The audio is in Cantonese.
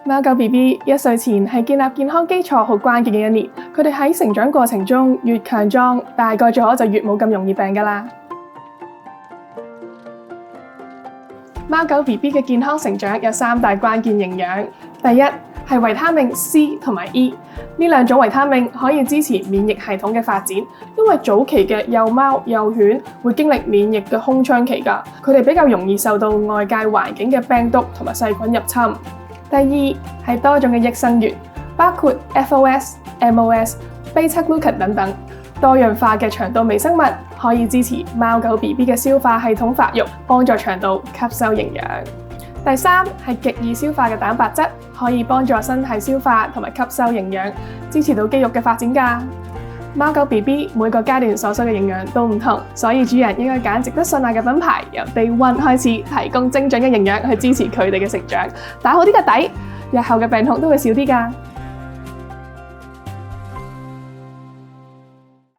貓狗 BB 1歲前係建立健康基礎好關鍵嘅一年，佢哋喺成長過程中越強壯，大個咗就越冇咁容易病㗎啦。貓狗 BB 嘅健康成長有3大關鍵營養，第一係維他命 C 同埋 E， 呢2種維他命可以支持免疫系統嘅發展，因為早期嘅幼貓幼犬會經歷免疫嘅空窗期㗎，佢哋比較容易受到外界環境嘅病毒同埋細菌入侵。第二係多種嘅益生元，包括 FOS、MOS、β-glucan 等等，多樣化嘅腸道微生物可以支持貓狗 BB 嘅消化系統發育，幫助腸道吸收營養。第三係極易消化嘅蛋白質，可以幫助身體消化同埋吸收營養，支持到肌肉嘅發展㗎。貓狗 BB 每個階段所需嘅營養都唔同，所以主人應該揀值得信賴嘅品牌，由 Day One 開始提供精準嘅營養去支持佢哋嘅成長，打好啲個底，日後嘅病痛都會少啲㗎。